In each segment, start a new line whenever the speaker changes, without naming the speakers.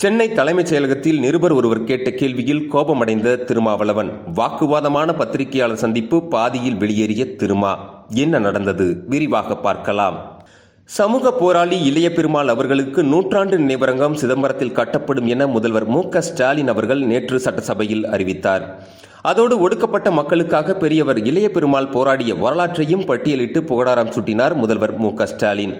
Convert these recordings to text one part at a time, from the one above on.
சென்னை தலைமைச் செயலகத்தில் நிருபர் ஒருவர் கேட்ட கேள்வியில் கோபமடைந்த திருமாவளவன். வாக்குவாதமான பத்திரிகையாளர் சந்திப்பு பாதியில் வெளியேறிய திருமா. என்ன நடந்தது? விரிவாக பார்க்கலாம். சமூக போராளி இளைய பெருமாள் அவர்களுக்கு நூற்றாண்டு நினைவரங்கம் சிதம்பரத்தில் கட்டப்படும் என முதல்வர் மு.க.ஸ்டாலின் அவர்கள் நேற்று சட்டசபையில் அறிவித்தார். அதோடு ஒடுக்கப்பட்ட மக்களுக்காக பெரியவர் இளைய பெருமாள் போராடிய வரலாற்றையும் பட்டியலிட்டு புகழாரம் சூட்டினார் முதல்வர் மு.க.ஸ்டாலின்.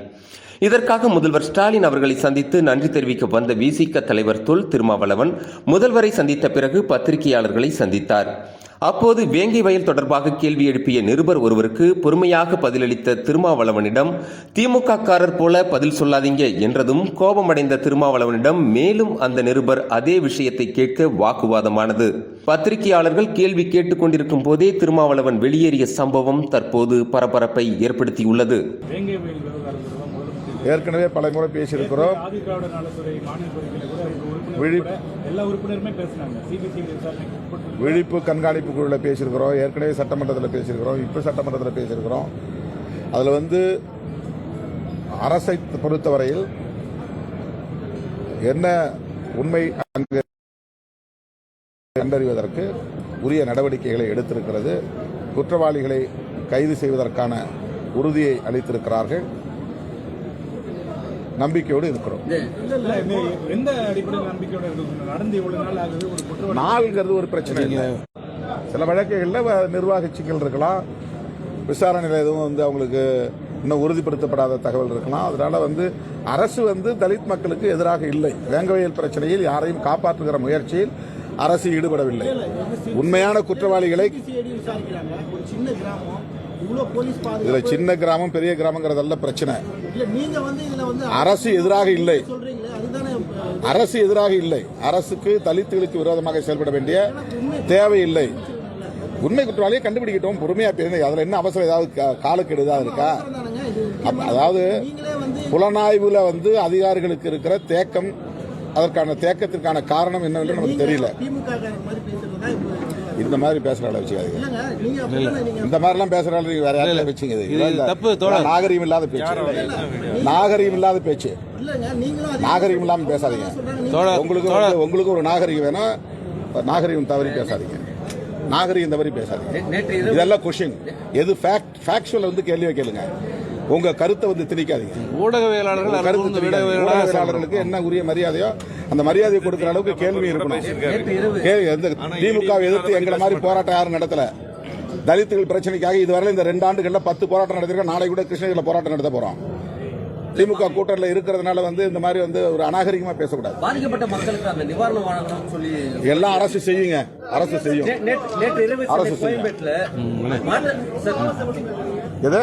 இதற்காக முதல்வர் ஸ்டாலின் அவர்களை சந்தித்து நன்றி தெரிவிக்க வந்த விசிக தலைவர் தொல் திருமாவளவன் முதல்வரை சந்தித்த பிறகு பத்திரிகையாளர்களை சந்தித்தார். அப்போது வேங்கை வயல் தொடர்பாக கேள்வி எழுப்பிய நிருபர் ஒருவருக்கு பொறுமையாக பதிலளித்த திருமாவளவனிடம் திமுக காரர் போல பதில் சொல்லாதீங்க என்றதும் கோபமடைந்த திருமாவளவனிடம் மேலும் அந்த நிருபர் அதே விஷயத்தை கேட்க வாக்குவாதமானது. பத்திரிகையாளர்கள் கேள்வி கேட்டுக் கொண்டிருக்கும் போதே திருமாவளவன் வெளியேறிய சம்பவம் தற்போது பரபரப்பை ஏற்படுத்தியுள்ளது.
ஏற்கனவே பல முறை பேசியிருக்கிறோம். விழிப்பு கண்காணிப்பு குழுவில் பேசியிருக்கிறோம். ஏற்கனவே சட்டமன்றத்தில் பேசியிருக்கிறோம். இப்போ சட்டமன்றத்தில் பேசியிருக்கிறோம். அதில் அரசை பொறுத்தவரையில் என்ன உண்மை கண்டறிவதற்கு உரிய நடவடிக்கைகளை எடுத்திருக்கிறது. குற்றவாளிகளை கைது செய்வதற்கான உறுதியை அளித்திருக்கிறார்கள். நம்பிக்கையோடு இருக்கிறோம். நாள்ங்கிறது ஒரு பிரச்சனை இல்லை. சில வழக்குகளில் நிர்வாக சிக்கல் இருக்கலாம், விசாரணையில் எதுவும் அவங்களுக்கு இன்னும் உறுதிப்படுத்தப்படாத தகவல் இருக்கலாம். அதனால அரசு தலித் மக்களுக்கு எதிராக இல்லை. வேங்கவயல் பிரச்சனையில் யாரையும் காப்பாற்றுகிற முயற்சியில் அரசு ஈடுபடவில்லை. உண்மையான குற்றவாளிகளை இதுல சின்ன கிராமம் பெரிய கிராமங்கிறதல்ல பிரச்சனை. அரசு எதிராக இல்லை. அரசு எதிராக இல்லை. அரசுக்கு தலித்துகளுக்கு விரோதமாக செயல்பட வேண்டிய தேவையில்லை. உண்மை குற்றவாளியை கண்டுபிடிக்கட்டும், பொறுமையா பேசுங்க. அதுல என்ன அவசரம்? ஏதாவது காலக்கெடு ஏதாவது இருக்கா? அதாவது புலனாய்வுல அதிகாரிகளுக்கு இருக்கிற தேக்கம், அதற்கான தேக்கத்திற்கான காரணம் என்னவென்று நமக்கு தெரியல. இந்த மாதிரி பேசுற ஆளை வச்சுக்காதீங்க. இந்த மாதிரிலாம் பேசுற ஆளு நீங்க வேற யாரையும் வச்சுங்க. நாகரீகம் இல்லாத பேச்சு. நாகரீகம் இல்லாத பேச்சு. நாகரீகம் இல்லாம பேசாதீங்க. உங்களுக்கு ஒரு நாகரீகம் வேணும். நாகரீகம் தவறி பேசாதீங்க. நாகரீகம் தவறி பேசாதீங்க. இதெல்லாம் கொஸ்டின். எது ஃபேக்சுவல் கேள்வி கேளுங்க. உங்க கருத்தை திணிக்காதீங்க. ஊடகவியலாளர்களுக்கு என்ன உரிய மரியாதையோ அந்த மரியாதையை கொடுக்கிற அளவுக்கு கேள்வி இருக்கணும். திமுக எதிர்த்து எங்களை மாதிரி போராட்டம் யாரும் நடத்தல. தலித்துகள் பிரச்சனைக்காக இதுவரை இந்த 2 ஆண்டுகள்ல 10 போராட்டம் நடத்திருக்கோம். நாளை கூட கிருஷ்ணகிரியில் போராட்டம் நடத்த போறோம். திமுக கூட்டத்தில் இருக்கிறதுனால இந்த மாதிரி ஒரு அநாகரிகமா பேசக்கூடாது.
பாதிக்கப்பட்ட மக்களுக்கு அந்த நிவாரணம் வழங்கணும்னு சொல்லி
எல்லாம் அரசு செய்யுங்க. அரசு செய்யும். அரசு செய்யும். எது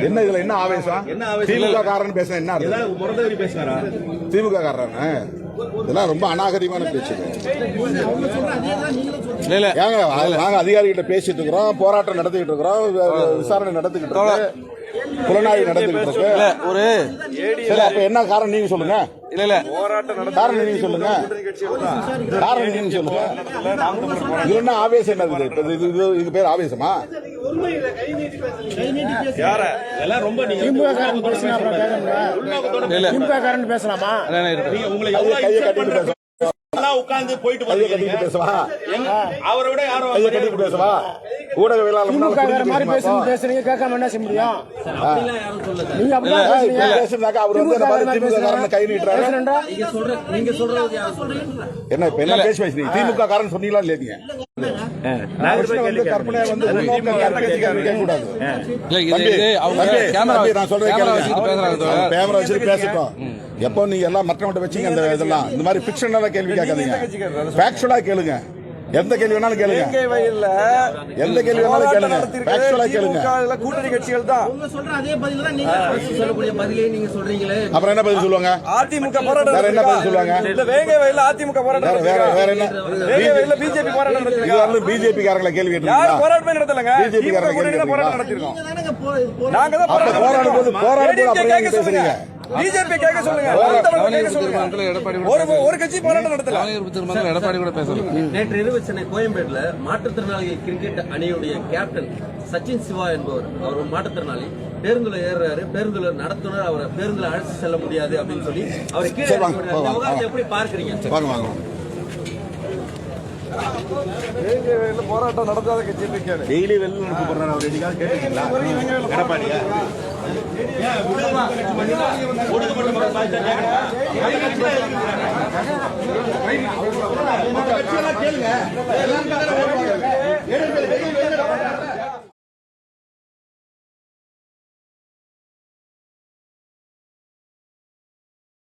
என்ன இதுல என்ன ஆவேசம்? திமுக காரன் பேச என்ன? திமுக காரன் இதெல்லாம் ரொம்ப அநாகரிகமான பேச்சு. நாங்க அதிகாரிகிட்ட பேசிட்டு இருக்கிறோம், போராட்டம் நடத்திக்கிட்டு இருக்கிறோம், விசாரணை நடத்திக்கிட்டு இருக்கோம், புலனாய்வு நடத்திக்கிட்டு இருக்கு. அப்ப என்ன காரணம் நீங்க சொல்லுங்க. காரணம் நீங்க சொல்லுங்க. காரணம் நீங்க சொல்லுங்க. இது என்ன ஆவேசம்? என்னது இது பேர் ஆவேசமா? பேசலாமா? கையை கட்டிட்டு உட்கார்ந்து போயிட்டு பேசவா? அவரோட யாரோ பேசவா? ஊடகவியலாளர் மாதிரி பேசுறீங்க, கேட்காம என்ன செய்ய முடியும்? கை நீட்டுறாரு. என்ன பேசி திமுக காரன் சொன்னீங்களா இல்லையா? கற்பனை நான் சொல்றேன், கேமரா வச்சுட்டு பேசட்டும். எப்போ நீங்க எல்லாம் மற்றவங்க வச்சீங்க இதெல்லாம் இந்த மாதிரி பிக்ஷனலா கேள்வி கேட்காதீங்க. ஃபேக்சுவலா கேளுங்க. எந்த கேள்வி வேணாலும் கேளுங்க. எந்த கேள்வி வேணாலும் கேளுங்க. ஃபேக்சுவலா கேளுங்க.
கூட்டணி கட்சிகள் தான்
அப்புறம் என்ன பதில் சொல்லுவாங்க?
அதிமுக போராட்டம்.
வேற என்ன பதில் சொல்லுவாங்க?
வேங்கை வயல்ல அதிமுக போராட்டம்.
வேற என்ன?
வேங்கை வயல்ல பிஜேபி போராட்டம் நடத்திருக்காங்க.
பிஜேபி காரங்களை கேள்வி கேட்டீங்க.
போராட்டமே நடத்தலங்க.
பிஜேபி காரங்களை
போராட்டம் நடத்திருக்கோம். நாங்க தான்
போராடும் போது அப்புறம் பேசுறீங்க.
பிஜேபி கேட்க சொல்லுங்க. கேட்க சொல்லுங்க. ஒரு கட்சி போராட்டம் நடத்தல.
எடப்பாடி கூட பேசலாம்.
நேற்று இரவு சென்னை கோயம்பேடுல மாற்றுத்திறனாளிகள் கிரிக்கெட் அணியுடைய கேப்டன் சச்சின் சிவா என்பவர், அவர் ஒரு மாற்றுத்திறனாளி, பேருந்துல ஏறுறாரு. பேருந்துல நடத்துனர் அவரை பேருந்துல அழைச்சு செல்ல முடியாது அப்படின்னு சொல்லி அவரை கீழே
சரி, வாங்க,
இறக்கி விடுறாரு. இந்த
வாங்க,
விவகாரத்தை எப்படி பார்க்கறீங்க?
வாங்க வாங்க
போராட்டம் நடத்தாத கட்சி இருக்காரு.
டெய்லி வெளில அனுப்பப்படுறாரு. அவர் என்னைக்காவது கேட்டுருக்கீங்களா எடப்பாடியா? கேளுங்க.